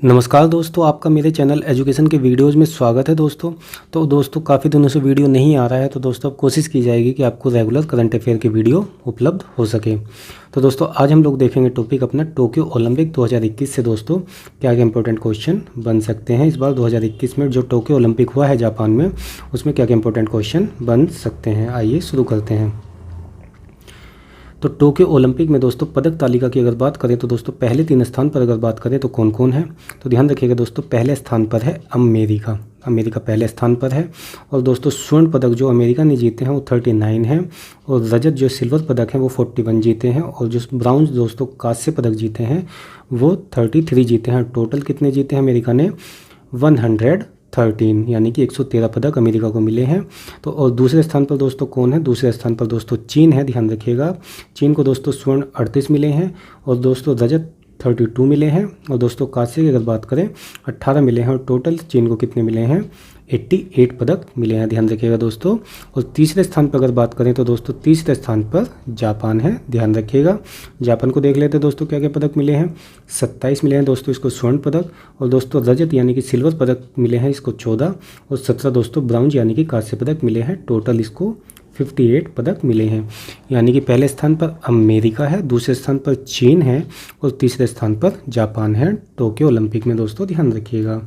नमस्कार दोस्तों, आपका मेरे चैनल एजुकेशन के वीडियोज़ में स्वागत है दोस्तों। तो दोस्तों काफ़ी दिनों से वीडियो नहीं आ रहा है, तो दोस्तों अब कोशिश की जाएगी कि आपको रेगुलर करंट अफेयर की वीडियो उपलब्ध हो सके। तो दोस्तों आज हम लोग देखेंगे टॉपिक अपना टोक्यो ओलंपिक 2021 से दोस्तों क्या क्या इंपॉर्टेंट क्वेश्चन बन सकते हैं। इस बार 2021 में जो टोक्यो ओलंपिक हुआ है जापान में, उसमें क्या क्या इंपॉर्टेंट क्वेश्चन बन सकते हैं। आइए शुरू करते हैं। तो टोक्यो ओलंपिक में दोस्तों पदक तालिका की अगर बात करें तो दोस्तों पहले 3 स्थान पर अगर बात करें तो कौन कौन है, तो ध्यान रखिएगा दोस्तों, पहले स्थान पर है अमेरिका पहले स्थान पर है। और दोस्तों स्वर्ण पदक जो अमेरिका ने जीते हैं वो 39 हैं, और रजत जो सिल्वर पदक हैं वो 41 जीते हैं, और जो ब्राउन्ज दोस्तों कांस्य पदक जीते हैं वो 33 जीते हैं। टोटल कितने जीते हैं अमेरिका ने? 113, यानी कि 113 पदक अमेरिका को मिले हैं। तो और दूसरे स्थान पर दोस्तों कौन है? दूसरे स्थान पर दोस्तों चीन है। ध्यान रखिएगा, चीन को दोस्तों स्वर्ण 38 मिले हैं, और दोस्तों रजत 32 मिले हैं, और दोस्तों कांस्य की अगर बात करें 18 मिले हैं, और टोटल चीन को कितने मिले हैं? 88 पदक मिले हैं। ध्यान रखिएगा दोस्तों। और तीसरे स्थान पर अगर बात करें तो दोस्तों तीसरे स्थान पर जापान है। ध्यान रखिएगा, जापान को देख लेते हैं दोस्तों क्या क्या पदक मिले हैं। 27 मिले हैं दोस्तों इसको स्वर्ण पदक, और दोस्तों रजत यानी कि सिल्वर पदक मिले हैं इसको 14, और 17 दोस्तों ब्राउन्ज यानी कि कांस्य पदक मिले हैं। टोटल इसको 58 पदक मिले हैं। यानी कि पहले स्थान पर अमेरिका है, दूसरे स्थान पर चीन है, और तीसरे स्थान पर जापान है टोक्यो ओलंपिक में दोस्तों। ध्यान रखिएगा।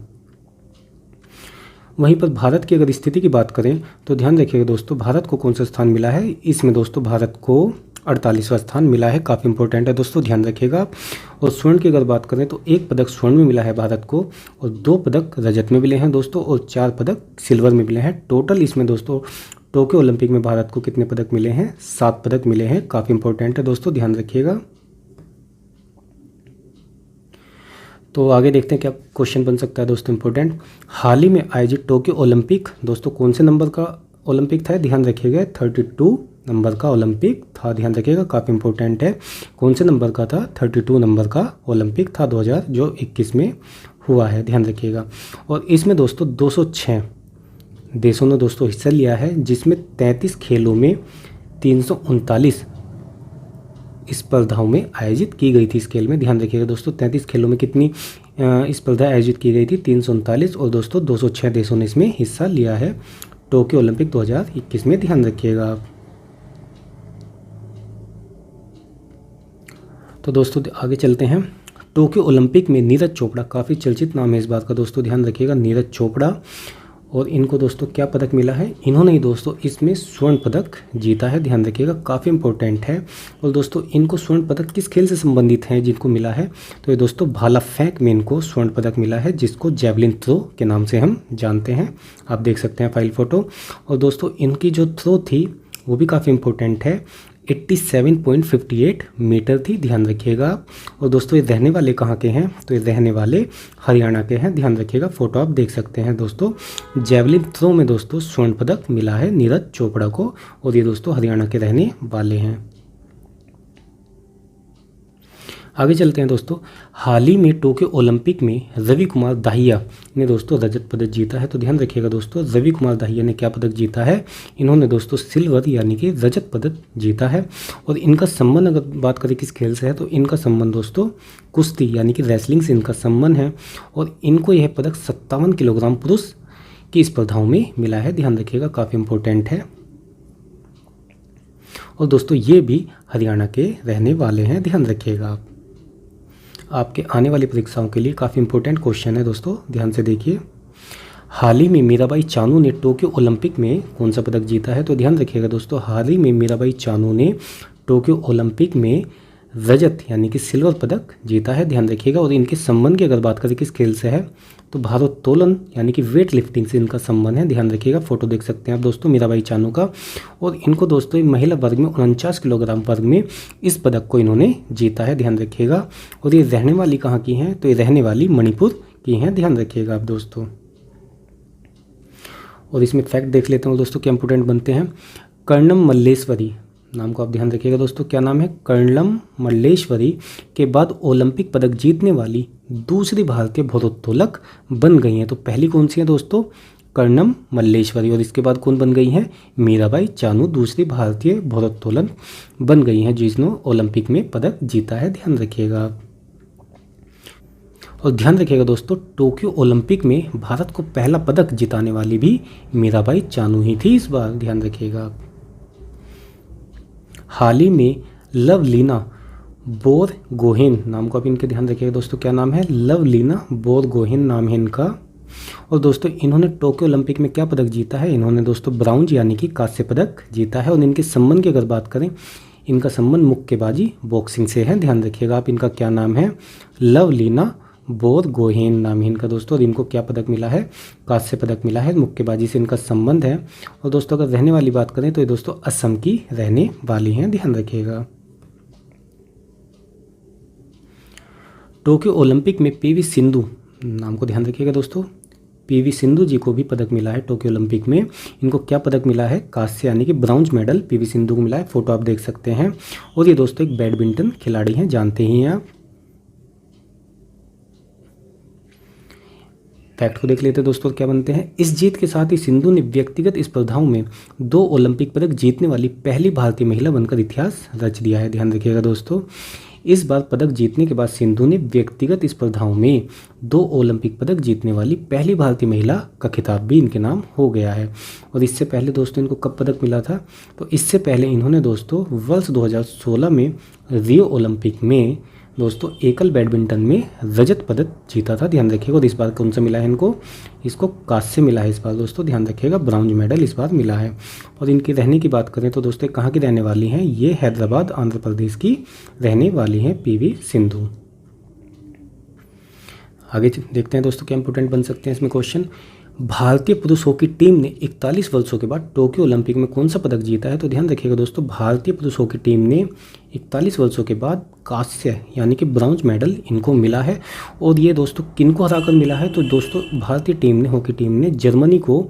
वहीं पर भारत की अगर स्थिति की बात करें तो ध्यान रखिएगा दोस्तों, भारत को कौन सा स्थान मिला है? इसमें दोस्तों भारत को 48वां स्थान मिला है। काफ़ी इंपॉर्टेंट है दोस्तों, ध्यान रखिएगा। और स्वर्ण की अगर बात करें तो 1 पदक स्वर्ण में मिला है भारत को, और 2 पदक रजत में मिले हैं दोस्तों, और 4 पदक सिल्वर में मिले हैं। टोटल इसमें दोस्तों टोक्यो ओलंपिक में भारत को कितने पदक मिले हैं? 7 पदक मिले हैं। काफ़ी इंपॉर्टेंट है दोस्तों, ध्यान रखिएगा। तो आगे देखते हैं क्या क्वेश्चन बन सकता है दोस्तों इंपॉर्टेंट। हाल ही में आयोजित टोक्यो ओलंपिक दोस्तों कौन से नंबर का ओलंपिक था? ध्यान रखिएगा, 32 नंबर का ओलंपिक था। ध्यान रखिएगा, काफ़ी इंपॉर्टेंट है। कौन से नंबर का था? 32 नंबर का ओलंपिक था 2021 में हुआ है। ध्यान रखिएगा। और इसमें दोस्तों 206 देशों ने दोस्तों हिस्सा लिया है, जिसमें 33 खेलों में 339 स्पर्धाओं में आयोजित की गई थी। इस खेल में ध्यान रखिएगा दोस्तों, 33 खेलों में कितनी स्पर्धा आयोजित की गई थी? 339, और दोस्तों 206 देशों ने इसमें हिस्सा लिया है टोक्यो ओलंपिक 2021 में। ध्यान रखिएगा आप। तो दोस्तों आगे चलते हैं। टोक्यो ओलंपिक में नीरज चोपड़ा, काफ़ी चर्चित नाम है इस बात का दोस्तों, ध्यान रखिएगा, नीरज चोपड़ा। और इनको दोस्तों क्या पदक मिला है? इन्होंने ही दोस्तों इसमें स्वर्ण पदक जीता है। ध्यान रखिएगा, काफ़ी इंपॉर्टेंट है। और दोस्तों इनको स्वर्ण पदक किस खेल से संबंधित है जिनको मिला है? तो ये दोस्तों भाला फेंक में इनको स्वर्ण पदक मिला है, जिसको जेवलिन थ्रो के नाम से हम जानते हैं। आप देख सकते हैं फाइल फोटो। और दोस्तों इनकी जो थ्रो थी वो भी काफ़ी इंपॉर्टेंट है, 87.58 मीटर थी। ध्यान रखिएगा। और दोस्तों ये रहने वाले कहाँ के हैं? तो ये रहने वाले हरियाणा के हैं। ध्यान रखिएगा, फोटो आप देख सकते हैं दोस्तों। जेवलिन थ्रो में दोस्तों स्वर्ण पदक मिला है नीरज चोपड़ा को, और ये दोस्तों हरियाणा के रहने वाले हैं। आगे चलते हैं दोस्तों। हाल ही में टोक्यो ओलंपिक में रवि कुमार दाहिया ने दोस्तों रजत पदक जीता है। तो ध्यान रखिएगा दोस्तों, रवि कुमार दाहिया ने क्या पदक जीता है? इन्होंने दोस्तों सिल्वर यानी कि रजत पदक जीता है। और इनका संबंध अगर बात करें किस खेल से है, तो इनका संबंध दोस्तों कुश्ती यानी कि रेसलिंग से इनका संबंध है, और इनको यह पदक 57 किलोग्राम पुरुष की स्पर्धाओं में मिला है। ध्यान रखिएगा, काफ़ी इंपॉर्टेंट है। और दोस्तों ये भी हरियाणा के रहने वाले हैं। ध्यान रखिएगा आप। आपके आने वाली परीक्षाओं के लिए काफ़ी इंपॉर्टेंट क्वेश्चन है दोस्तों, ध्यान से देखिए। हाल ही में मीराबाई चानू ने टोक्यो ओलंपिक में कौन सा पदक जीता है? तो ध्यान रखिएगा दोस्तों, हाल ही में मीराबाई चानू ने टोक्यो ओलंपिक में रजत यानी कि सिल्वर पदक जीता है। ध्यान रखिएगा। और इनके संबंध की अगर बात करें किस खेल से है, तो भारोत्तोलन यानी कि वेट लिफ्टिंग से इनका संबंध है। ध्यान रखिएगा, फोटो देख सकते हैं आप दोस्तों मीराबाई चानू का। और इनको दोस्तों महिला वर्ग में 49 किलोग्राम वर्ग में इस पदक को इन्होंने जीता है। ध्यान रखिएगा। और ये रहने वाली कहाँ की हैं? तो ये रहने वाली मणिपुर की हैं। ध्यान रखिएगा आप दोस्तों। और इसमें फैक्ट देख लेते हैं दोस्तों क्या इंपोर्टेंट बनते हैं। कर्णम मल्लेश्वरी नाम को आप ध्यान रखिएगा दोस्तों, क्या नाम है? कर्णम मल्लेश्वरी के बाद ओलंपिक पदक जीतने वाली दूसरी भारतीय भारोत्तोलक बन गई हैं। तो पहली कौन सी है दोस्तों? कर्णम मल्लेश्वरी। और इसके बाद कौन बन गई हैं? मीराबाई चानू दूसरी भारतीय भारोत्तोलन बन गई हैं जिन्होंने ओलंपिक में पदक जीता है। ध्यान रखिएगा। और ध्यान रखिएगा दोस्तों, टोक्यो ओलंपिक में भारत को पहला पदक जिताने वाली भी मीराबाई चानू ही थी इस बार, ध्यान रखिएगा। हाल ही में लवलीना बोरगोहेन नाम को आप इनके ध्यान रखिएगा दोस्तों, क्या नाम है, लवलीना बोरगोहेन नाम है इनका। और दोस्तों इन्होंने टोक्यो ओलंपिक में क्या पदक जीता है, इन्होंने दोस्तों ब्राउंज यानी कि कांस्य पदक जीता है। और इनके संबंध की अगर बात करें, इनका संबंध मुक्केबाजी बॉक्सिंग से है, ध्यान रखिएगा आप। इनका क्या नाम है, लवलीना बोरगोहेन नाम है इनका दोस्तों। और इनको क्या पदक मिला है, कांस्य पदक मिला है, मुक्केबाजी से इनका संबंध है। और दोस्तों अगर रहने वाली बात करें तो ये दोस्तों असम की रहने वाली हैं, ध्यान रखिएगा। टोक्यो ओलंपिक में पीवी सिंधु नाम को ध्यान रखिएगा दोस्तों, पीवी सिंधु जी को भी पदक मिला है टोक्यो ओलंपिक में। इनको क्या पदक मिला है, कांस्य यानी कि ब्राउंज मेडल पीवी सिंधु को मिला है, फोटो आप देख सकते हैं। और ये दोस्तों एक बैडमिंटन खिलाड़ी हैं, जानते ही हैं आप। फैक्ट को देख लेते हैं दोस्तों, क्या बनते हैं। इस जीत के साथ ही सिंधु ने व्यक्तिगत स्पर्धाओं में 2 ओलंपिक पदक जीतने वाली पहली भारतीय महिला बनकर इतिहास रच दिया है, ध्यान रखिएगा दोस्तों। इस बार पदक जीतने के बाद सिंधु ने व्यक्तिगत स्पर्धाओं में 2 ओलंपिक पदक जीतने वाली पहली भारतीय महिला का खिताब भी इनके नाम हो गया है। और इससे पहले दोस्तों इनको कब पदक मिला था, तो इससे पहले इन्होंने दोस्तों वर्ष 2016 में रियो ओलंपिक में दोस्तों एकल बैडमिंटन में रजत पदक जीता था, ध्यान रखिएगा। और इस बार कौन सा मिला है इनको, इसको कांस्य मिला है इस बार दोस्तों, ध्यान रखिएगा, ब्राउंज मेडल इस बार मिला है। और इनके रहने की बात करें तो दोस्तों कहाँ की रहने वाली हैं, ये हैदराबाद आंध्र प्रदेश की रहने वाली हैं पीवी सिंधु। आगे देखते हैं दोस्तों क्या इंपॉर्टेंट बन सकते हैं इसमें क्वेश्चन। भारतीय पुरुष हॉकी टीम ने 41 वर्षों के बाद टोक्यो ओलंपिक में कौन सा पदक जीता है, तो ध्यान रखिएगा दोस्तों, भारतीय पुरुष हॉकी टीम ने 41 वर्षों के बाद कांस्य यानी कि ब्राउंज मेडल इनको मिला है। और ये दोस्तों किनको हराकर मिला है, तो दोस्तों भारतीय टीम ने, हॉकी टीम ने जर्मनी को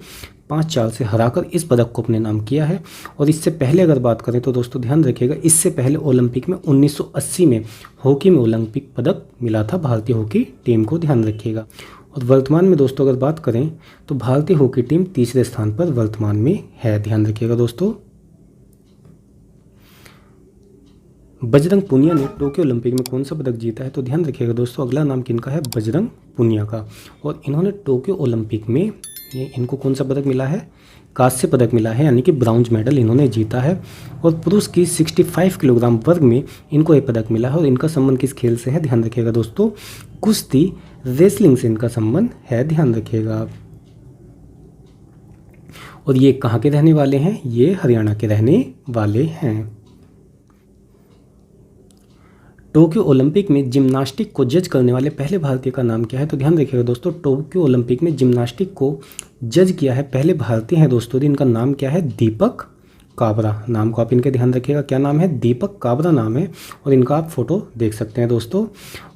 5-4 से हराकर इस पदक को अपने नाम किया है। और इससे पहले अगर बात करें तो दोस्तों ध्यान रखिएगा, इससे पहले ओलंपिक में 1980 में हॉकी में ओलंपिक पदक मिला था भारतीय हॉकी टीम को, ध्यान रखिएगा। और वर्तमान में दोस्तों अगर बात करें तो भारतीय हॉकी टीम तीसरे स्थान पर वर्तमान में है, ध्यान रखिएगा दोस्तों। बजरंग पुनिया ने टोक्यो ओलंपिक में कौन सा पदक जीता है, तो ध्यान रखिएगा दोस्तों, अगला नाम किनका है, बजरंग पुनिया का। और इन्होंने टोक्यो ओलंपिक में इनको कौन सा पदक मिला है, कांस्य पदक मिला है, यानी कि ब्राउंज मेडल इन्होंने जीता है। और पुरुष की 65 किलोग्राम वर्ग में इनको ये पदक मिला है। और इनका संबंध किस खेल से है, ध्यान रखिएगा दोस्तों, कुश्ती रेसलिंग से इनका संबंध है, ध्यान रखिएगा आप। और ये कहाँ के रहने वाले हैं, ये हरियाणा के रहने वाले हैं। टोक्यो ओलंपिक में जिम्नास्टिक को जज करने वाले पहले भारतीय का नाम क्या है, तो ध्यान रखिएगा दोस्तों, टोक्यो ओलंपिक में जिम्नास्टिक को जज किया है पहले भारतीय हैं दोस्तों, इनका नाम क्या है, दीपक काबरा। नाम को आप इनके ध्यान रखिएगा, क्या नाम है, दीपक काबरा नाम है। और इनका आप फोटो देख सकते हैं दोस्तों।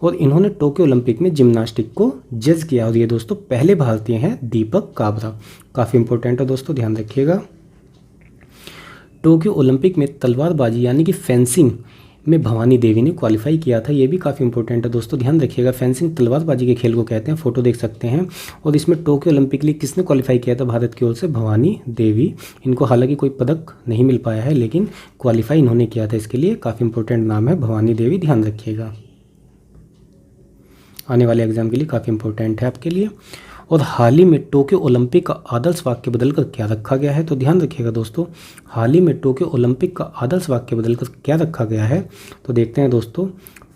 और इन्होंने टोक्यो ओलंपिक में जिम्नास्टिक को जज किया, और ये दोस्तों पहले भारतीय हैं दीपक काबरा, काफ़ी इंपॉर्टेंट है दोस्तों, ध्यान रखिएगा। टोक्यो ओलंपिक में तलवारबाजी यानी कि फेंसिंग में भवानी देवी ने क्वालिफाई किया था, ये भी काफ़ी इंपॉर्टेंट है दोस्तों, ध्यान रखिएगा। फेंसिंग तलवारबाजी के खेल को कहते हैं, फोटो देख सकते हैं। और इसमें टोक्यो ओलंपिक के लिए किसने क्वालिफाई किया था भारत की ओर से, भवानी देवी। इनको हालांकि कोई पदक नहीं मिल पाया है, लेकिन क्वालिफाई इन्होंने किया था, इसके लिए काफ़ी इंपॉर्टेंट नाम है भवानी देवी, ध्यान रखिएगा, आने वाले एग्जाम के लिए काफ़ी इंपॉर्टेंट है आपके लिए। और हाल ही में टोक्यो ओलंपिक का आदर्श वाक्य बदलकर क्या रखा गया है, तो ध्यान रखिएगा दोस्तों, हाल ही में टोक्यो ओलंपिक का आदर्श वाक्य बदलकर क्या रखा गया है, तो देखते हैं दोस्तों।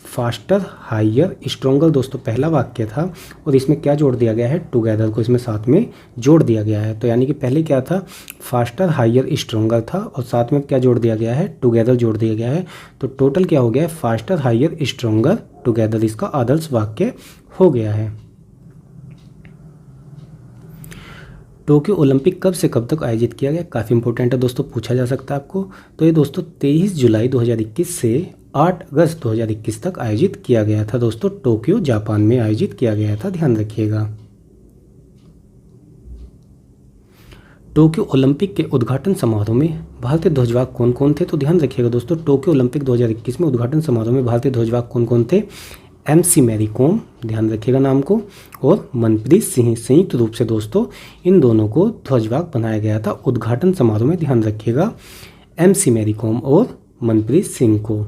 फास्टर हायर स्ट्रोंगर दोस्तों पहला वाक्य था, और इसमें क्या जोड़ दिया गया है, टुगेदर को इसमें साथ में जोड़ दिया गया है। तो यानी कि पहले क्या था, फास्टर हायर स्ट्रोंगर था, और साथ में क्या जोड़ दिया गया है, टुगेदर जोड़ दिया गया है। तो टोटल क्या हो गया है, फास्टर हायर स्ट्रोंगर टुगेदर, इसका आदर्श वाक्य हो गया है। टोक्यो ओलंपिक कब से कब तक आयोजित किया गया, काफ़ी इंपॉर्टेंट है दोस्तों, पूछा जा सकता है आपको। तो ये दोस्तों 23 जुलाई 2021 से 8 अगस्त 2021 तक आयोजित किया गया था दोस्तों, टोक्यो जापान में आयोजित किया गया था, ध्यान रखिएगा। टोक्यो ओलंपिक के उद्घाटन समारोह में भारतीय ध्वजवाहक कौन कौन थे, तो ध्यान रखिएगा दोस्तों, टोक्यो ओलंपिक 2021 में उद्घाटन समारोह में भारतीय ध्वजवाहक कौन कौन थे, MC मैरी कॉम, ध्यान रखिएगा नाम को, और मनप्रीत सिंह। संयुक्त रूप से दोस्तों इन दोनों को ध्वजवाहक बनाया गया था उद्घाटन समारोह में, ध्यान रखिएगा, MC मैरी कॉम और मनप्रीत सिंह को।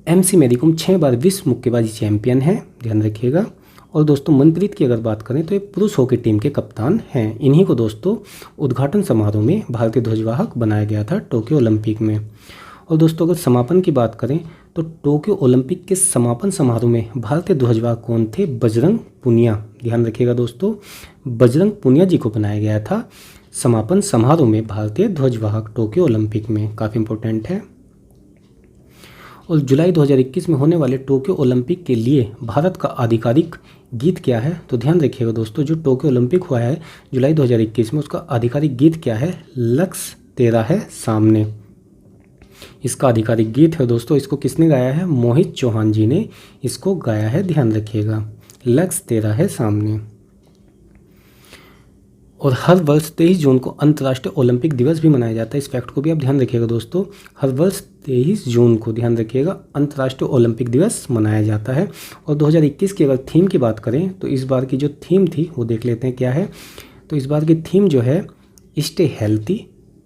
MC मैरी कॉम 6 बार विश्व मुक्केबाजी चैंपियन है, ध्यान रखिएगा। और दोस्तों मनप्रीत की अगर बात करें तो ये पुरुष हॉकी टीम के कप्तान हैं। इन्हीं को दोस्तों उद्घाटन समारोह में भारतीय ध्वजवाहक बनाया गया था टोक्यो ओलंपिक में। और दोस्तों अगर समापन की बात करें तो टोक्यो ओलंपिक के समापन समारोह में भारतीय ध्वजवाहक कौन थे? बजरंग पुनिया, ध्यान रखिएगा दोस्तों, बजरंग पुनिया जी को बनाया गया था समापन समारोह में भारतीय ध्वजवाहक टोक्यो ओलंपिक में, काफ़ी इंपॉर्टेंट है। और जुलाई 2021 में होने वाले टोक्यो ओलंपिक के लिए भारत का आधिकारिक गीत क्या है? तो ध्यान रखिएगा दोस्तों, जो टोक्यो ओलंपिक हुआ है जुलाई 2021 में, उसका आधिकारिक गीत क्या है? लक्ष्य तेरा है सामने, इसका आधिकारिक गीत है दोस्तों। इसको किसने गाया है? मोहित चौहान जी ने इसको गाया है, ध्यान रखिएगा, लक्ष्य तेरा है सामने। और हर वर्ष 23 जून को अंतर्राष्ट्रीय ओलंपिक दिवस भी मनाया जाता है। इस फैक्ट को भी आप ध्यान रखिएगा दोस्तों, हर वर्ष 23 जून को, ध्यान रखिएगा, अंतर्राष्ट्रीय ओलंपिक दिवस मनाया जाता है। और 2021 की अगर थीम की बात करें तो इस बार की जो थीम थी वो देख लेते हैं क्या है। तो इस बार की थीम जो है, stay healthy,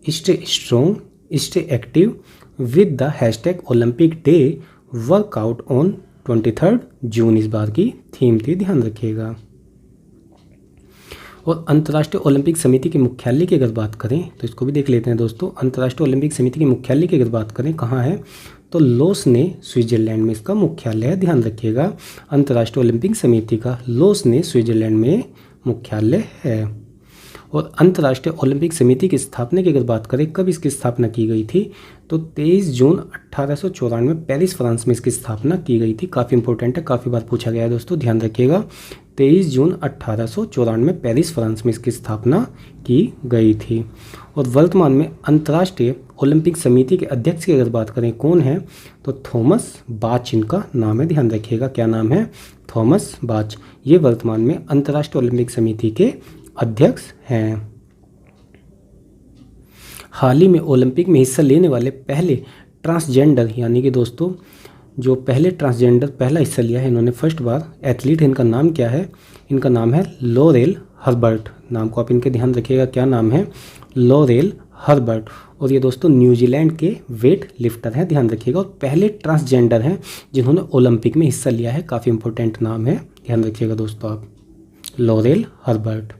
stay strong, stay active with the hashtag Olympic day workout on 23 जून इस बार की थीम थी, ध्यान रखिएगा। और अंतर्राष्ट्रीय ओलंपिक समिति के मुख्यालय की अगर बात करें तो इसको भी देख लेते हैं दोस्तों। अंतर्राष्ट्रीय ओलंपिक समिति के मुख्यालय की अगर बात करें कहाँ है? तो लोसने स्विट्जरलैंड में इसका मुख्यालय है, ध्यान रखिएगा। अंतर्राष्ट्रीय ओलंपिक समिति का लोसने स्विट्जरलैंड में मुख्यालय है। और अंतर्राष्ट्रीय ओलंपिक समिति की स्थापना की अगर बात करें, कब इसकी स्थापना की गई थी? तो 23 जून 1894 में पेरिस फ्रांस में इसकी स्थापना की गई थी। काफ़ी इंपॉर्टेंट है, काफ़ी बार पूछा गया है दोस्तों, ध्यान रखिएगा। 23 जून 1894 में पेरिस फ्रांस में इसकी स्थापना की गई थी। और वर्तमान में अंतर्राष्ट्रीय ओलंपिक समिति के अध्यक्ष की अगर बात करें कौन है? तो थॉमस बाच इनका नाम है, ध्यान रखिएगा, क्या नाम है? थॉमस बाच। ये वर्तमान में अंतर्राष्ट्रीय ओलंपिक समिति के अध्यक्ष हैं। हाल ही में ओलंपिक में हिस्सा लेने वाले पहले ट्रांसजेंडर, यानी कि दोस्तों जो पहले ट्रांसजेंडर पहला हिस्सा लिया है इन्होंने फर्स्ट बार, एथलीट, इनका नाम क्या है? इनका नाम है लॉरेल हर्बर्ट। नाम को आप इनके ध्यान रखिएगा, क्या नाम है? Laurel Herbert. और ये दोस्तों न्यूजीलैंड के वेट लिफ्टर हैं, ध्यान रखिएगा, और पहले ट्रांसजेंडर हैं जिन्होंने ओलंपिक में हिस्सा लिया है। काफ़ी इंपॉर्टेंट नाम है, ध्यान रखिएगा दोस्तों आप, लॉरेल हर्बर्ट।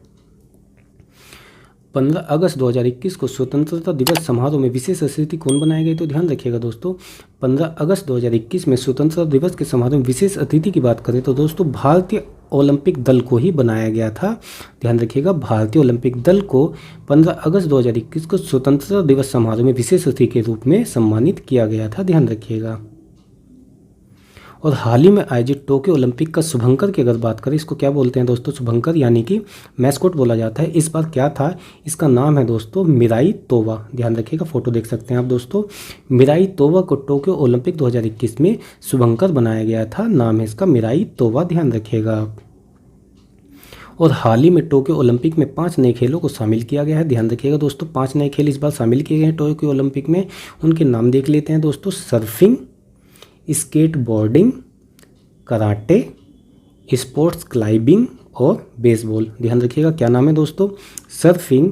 15 अगस्त 2021 को स्वतंत्रता दिवस समारोह में विशेष अतिथि कौन बनाए गए? तो ध्यान रखिएगा दोस्तों, 15 अगस्त 2021 में स्वतंत्रता दिवस के समारोह में विशेष अतिथि की बात करें तो दोस्तों भारतीय ओलंपिक दल को ही बनाया गया था, ध्यान रखिएगा। भारतीय ओलंपिक दल को 15 अगस्त 2021 को स्वतंत्रता दिवस समारोह में विशेष अतिथि के रूप में सम्मानित किया गया था, ध्यान रखिएगा। और हाल ही में आयोजित टोक्यो ओलंपिक का शुभंकर की अगर बात करें, इसको क्या बोलते हैं दोस्तों? शुभंकर, यानी कि मैस्कोट बोला जाता है। इस बार क्या था? इसका नाम है दोस्तों मिराई तोवा, ध्यान रखिएगा, फोटो देख सकते हैं आप दोस्तों। मिराई तोवा को टोक्यो ओलंपिक 2021 में शुभंकर बनाया गया था, नाम है इसका मिराई तोवा, ध्यान रखिएगा आप। और हाल ही में टोक्यो ओलंपिक में 5 नए खेलों को शामिल किया गया है, ध्यान रखिएगा दोस्तों। 5 नए खेल इस बार शामिल किए गए हैं टोक्यो ओलंपिक में। उनके नाम देख लेते हैं दोस्तों, surfing, skateboarding, karate, sports climbing और बेसबॉल, ध्यान रखिएगा, क्या नाम है दोस्तों? सर्फिंग,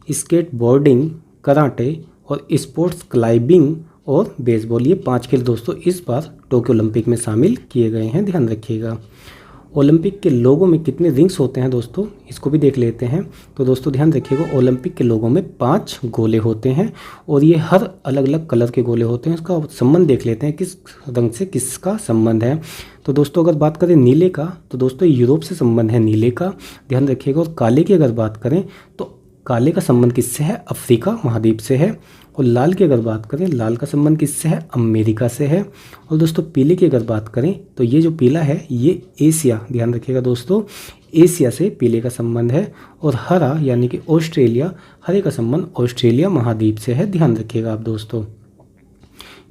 स्केटबोर्डिंग, कराटे और स्पोर्ट्स क्लाइंबिंग और बेसबॉल। ये 5 खेल दोस्तों इस बार टोक्यो ओलंपिक में शामिल किए गए हैं, ध्यान रखिएगा। ओलंपिक के लोगों में कितने रिंग्स होते हैं दोस्तों? इसको भी देख लेते हैं। तो दोस्तों ध्यान रखिएगा, ओलंपिक के लोगों में 5 गोले होते हैं और ये हर अलग अलग कलर के गोले होते हैं। इसका संबंध देख लेते हैं, किस रंग से किसका संबंध है। तो दोस्तों अगर बात करें नीले का, तो दोस्तों यूरोप से संबंध है नीले का, ध्यान रखिएगा। और काले की अगर बात करें तो काले का संबंध किससे है? अफ्रीका महाद्वीप से है। और लाल की अगर बात करें, लाल का संबंध किससे है? अमेरिका से है। और दोस्तों पीले की अगर बात करें तो ये जो पीला है ये एशिया, ध्यान रखिएगा दोस्तों, एशिया से पीले का संबंध है। और हरा यानी कि ऑस्ट्रेलिया, हरे का संबंध ऑस्ट्रेलिया महाद्वीप से है, ध्यान रखिएगा आप दोस्तों।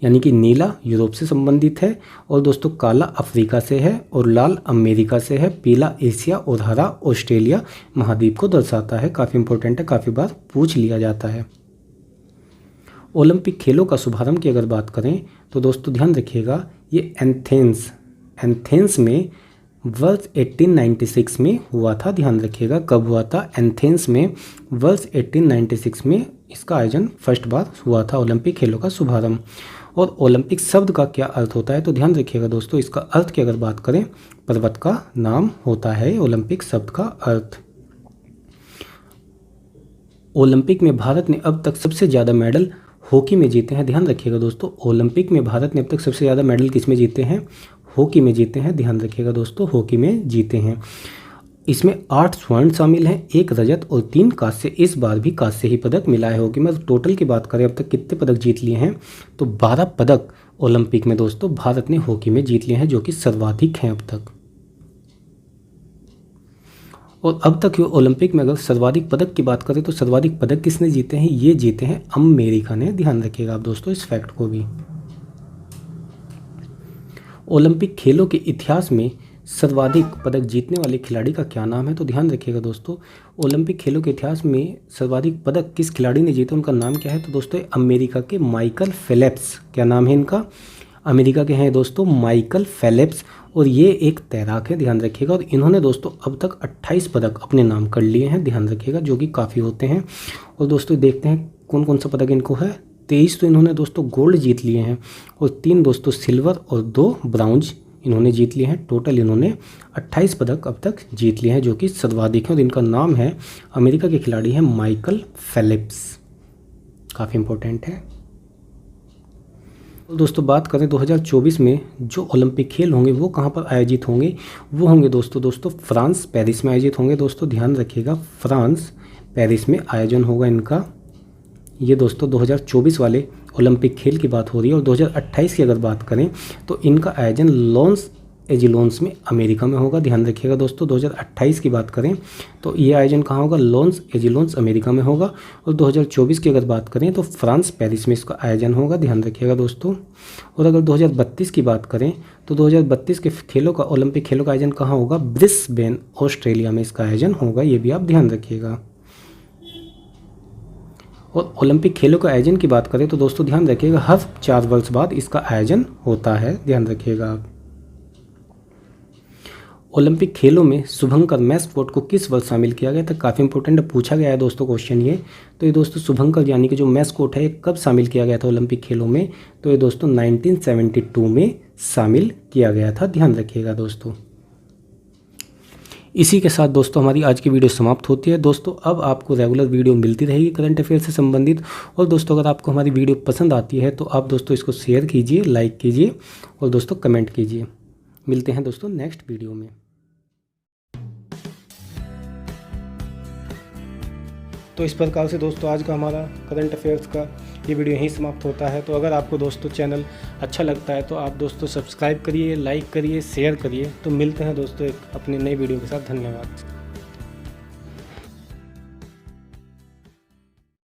यानी कि नीला यूरोप से संबंधित है और दोस्तों काला अफ्रीका से है और लाल अमेरिका से है, पीला एशिया और हरा ऑस्ट्रेलिया महाद्वीप को दर्शाता है। काफ़ी इंपॉर्टेंट है, काफ़ी बार पूछ लिया जाता है। ओलंपिक खेलों का शुभारंभ की अगर बात करें तो दोस्तों ध्यान रखिएगा, ये एथेंस में वर्ष 1896 में हुआ था, ध्यान रखिएगा। कब हुआ था? एथेंस में वर्ष 1896 में इसका आयोजन फर्स्ट बार हुआ था, ओलंपिक खेलों का शुभारंभ। और ओलंपिक शब्द का क्या अर्थ होता है? तो ध्यान रखिएगा दोस्तों, इसका अर्थ की अगर बात करें, पर्वत का नाम होता है ओलंपिक शब्द का अर्थ। ओलंपिक में भारत ने अब तक सबसे ज़्यादा मेडल हॉकी में जीते हैं, ध्यान रखिएगा दोस्तों। ओलंपिक में भारत ने अब तक सबसे ज़्यादा मेडल किस में जीते हैं? हॉकी में जीते हैं, ध्यान रखिएगा दोस्तों, हॉकी में जीते हैं। इसमें 8 स्वर्ण शामिल हैं, 1 रजत और 3 कांस्य। इस बार भी कांस्य ही पदक मिला है हॉकी में। टोटल की बात करें अब तक कितने पदक जीत लिए हैं, तो 12 पदक ओलंपिक में दोस्तों भारत ने हॉकी में जीत लिए हैं, जो कि सर्वाधिक हैं अब तक। और अब तक ओलंपिक में अगर सर्वाधिक पदक की बात करें तो सर्वाधिक पदक किसने जीते हैं? ये जीते हैं अमेरिका ने, ध्यान रखिएगा आप दोस्तों इस फैक्ट को भी। ओलंपिक खेलों के इतिहास में सर्वाधिक पदक जीतने वाले खिलाड़ी का क्या नाम है? तो ध्यान रखिएगा दोस्तों, ओलंपिक खेलों के इतिहास में सर्वाधिक पदक किस खिलाड़ी ने जीते, उनका नाम क्या है? तो दोस्तों अमेरिका के माइकल फेल्प्स। क्या नाम है इनका? अमेरिका के हैं दोस्तों माइकल फेल्प्स, और ये एक तैराक है, ध्यान रखिएगा। और इन्होंने दोस्तों अब तक 28 पदक अपने नाम कर लिए हैं, ध्यान रखिएगा, जो कि काफ़ी होते हैं। और दोस्तों देखते हैं कौन कौन सा पदक इनको है। 23 तो इन्होंने दोस्तों गोल्ड जीत लिए हैं, और 3 दोस्तों सिल्वर और 2 ब्राउन्ज इन्होंने जीत लिए हैं। टोटल इन्होंने 28 पदक अब तक जीत लिए हैं, जो कि सर्वाधिक है। और इनका नाम है, अमेरिका के खिलाड़ी हैं माइकल फेल्प्स, काफ़ी इंपॉर्टेंट है। दोस्तों बात करें 2024 में जो ओलंपिक खेल होंगे वो कहाँ पर आयोजित होंगे? वो होंगे दोस्तों फ्रांस पेरिस में आयोजित होंगे। दोस्तों ध्यान रखिएगा, फ्रांस पेरिस में आयोजन होगा इनका। ये दोस्तों 2024 वाले ओलंपिक खेल की बात हो रही है। और 2028 की अगर बात करें तो इनका आयोजन लॉस एंजिल्स में अमेरिका में होगा, ध्यान रखिएगा दोस्तों। 2028 की बात करें तो ये आयोजन कहाँ होगा? लॉस एंजिल्स अमेरिका में होगा। और 2024 की अगर बात करें तो फ्रांस पेरिस में इसका आयोजन होगा, ध्यान रखिएगा दोस्तों। और अगर 2032 की बात करें तो 2032 के खेलों का ओलंपिक खेलों का आयोजन कहाँ होगा? ब्रिस्बेन ऑस्ट्रेलिया में इसका आयोजन होगा, ये भी आप ध्यान रखिएगा। और ओलंपिक खेलों के आयोजन की बात करें तो दोस्तों ध्यान रखिएगा, हर 4 वर्ष बाद इसका आयोजन होता है, ध्यान रखिएगा आप। ओलंपिक खेलों में शुभंकर मैस्कोट को किस वर्ष शामिल किया गया था? काफ़ी इंपॉर्टेंट पूछा गया है दोस्तों क्वेश्चन ये। तो ये दोस्तों शुभंकर यानी कि जो मैस्कोट है, कब शामिल किया गया था ओलंपिक खेलों में? तो ये दोस्तों 1972 में शामिल किया गया था, ध्यान रखिएगा दोस्तों। इसी के साथ दोस्तों हमारी आज की वीडियो समाप्त होती है। दोस्तों अब आपको रेगुलर वीडियो मिलती रहेगी करंट अफेयर से संबंधित। और दोस्तों अगर आपको हमारी वीडियो पसंद आती है तो आप दोस्तों इसको शेयर कीजिए, लाइक कीजिए और दोस्तों कमेंट कीजिए। मिलते हैं दोस्तों नेक्स्ट वीडियो में। तो इस प्रकार से दोस्तों आज का हमारा करंट अफेयर्स का ये वीडियो यहीं समाप्त होता है। तो अगर आपको दोस्तों चैनल अच्छा लगता है तो आप दोस्तों सब्सक्राइब करिए, लाइक करिए, शेयर करिए। तो मिलते हैं दोस्तों एक अपनी नई वीडियो के साथ। धन्यवाद।